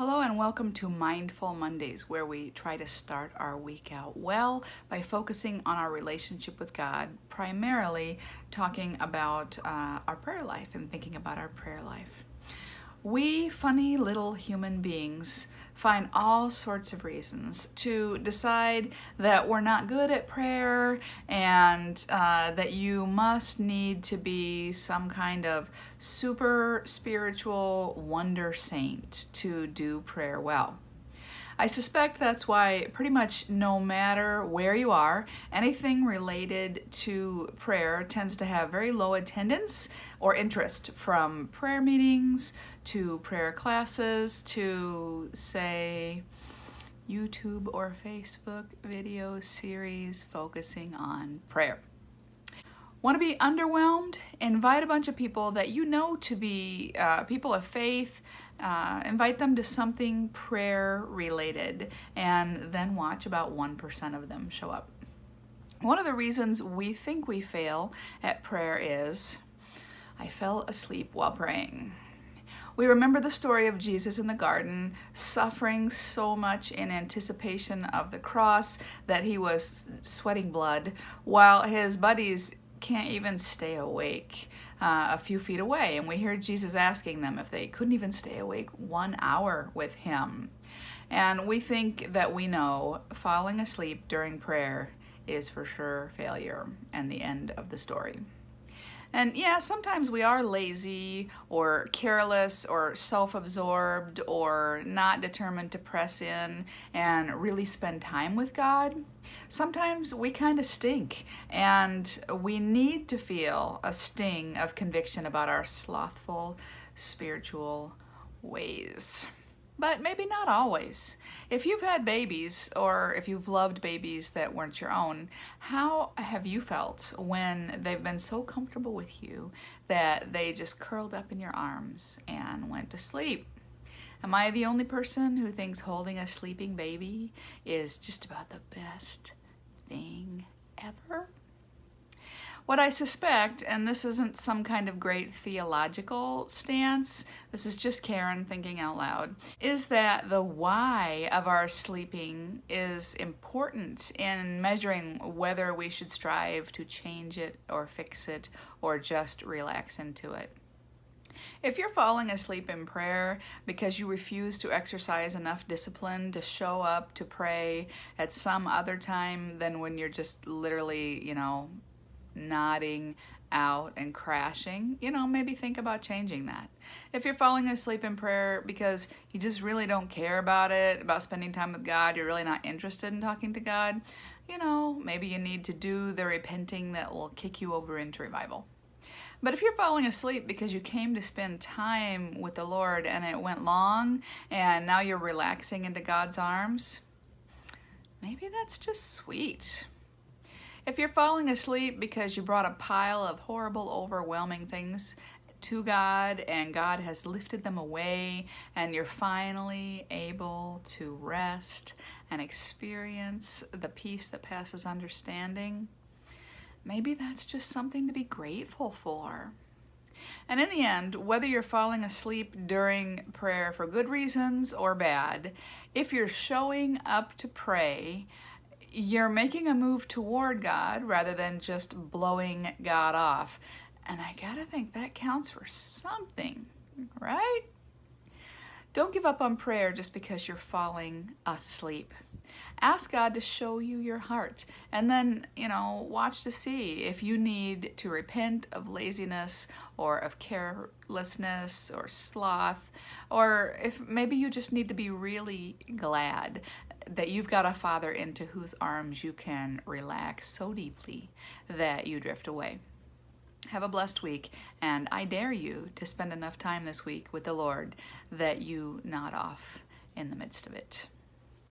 Hello and welcome to Mindful Mondays, where we try to start our week out well by focusing on our relationship with God, primarily talking about our prayer life and thinking about our prayer life. We funny little human beings find all sorts of reasons to decide that we're not good at prayer and that you must need to be some kind of super spiritual wonder saint to do prayer well. I suspect that's why pretty much no matter where you are, anything related to prayer tends to have very low attendance or interest, from prayer meetings to prayer classes to, say, YouTube or Facebook video series focusing on prayer. Want to be underwhelmed? Invite a bunch of people that you know to be people of faith. Invite them to something prayer related, and then watch about 1% of them show up. One of the reasons we think we fail at prayer is, I fell asleep while praying. We remember the story of Jesus in the garden, suffering so much in anticipation of the cross that he was sweating blood, while his buddies can't even stay awake a few feet away. And we hear Jesus asking them if they couldn't even stay awake 1 hour with him. And we think that we know falling asleep during prayer is for sure failure and the end of the story. And yeah, sometimes we are lazy or careless or self-absorbed or not determined to press in and really spend time with God. Sometimes we kind of stink, and we need to feel a sting of conviction about our slothful spiritual ways. But maybe not always. If you've had babies, or if you've loved babies that weren't your own, how have you felt when they've been so comfortable with you that they just curled up in your arms and went to sleep? Am I the only person who thinks holding a sleeping baby is just about the best thing ever? What I suspect, and this isn't some kind of great theological stance, this is just Karen thinking out loud, is that the why of our sleeping is important in measuring whether we should strive to change it or fix it or just relax into it. If you're falling asleep in prayer because you refuse to exercise enough discipline to show up to pray at some other time than when you're just literally, nodding out and crashing, maybe think about changing that. If you're falling asleep in prayer because you just really don't care about it, about spending time with God, you're really not interested in talking to God, maybe you need to do the repenting that will kick you over into revival. But if you're falling asleep because you came to spend time with the Lord and it went long and now you're relaxing into God's arms, maybe that's just sweet. If you're falling asleep because you brought a pile of horrible, overwhelming things to God and God has lifted them away and you're finally able to rest and experience the peace that passes understanding, maybe that's just something to be grateful for. And in the end, whether you're falling asleep during prayer for good reasons or bad, if you're showing up to pray, you're making a move toward God rather than just blowing God off. And I gotta think that counts for something, right? Don't give up on prayer just because you're falling asleep. Ask God to show you your heart, and then, watch to see if you need to repent of laziness or of carelessness or sloth, or if maybe you just need to be really glad that you've got a Father into whose arms you can relax so deeply that you drift away. Have a blessed week, and I dare you to spend enough time this week with the Lord that you nod off in the midst of it.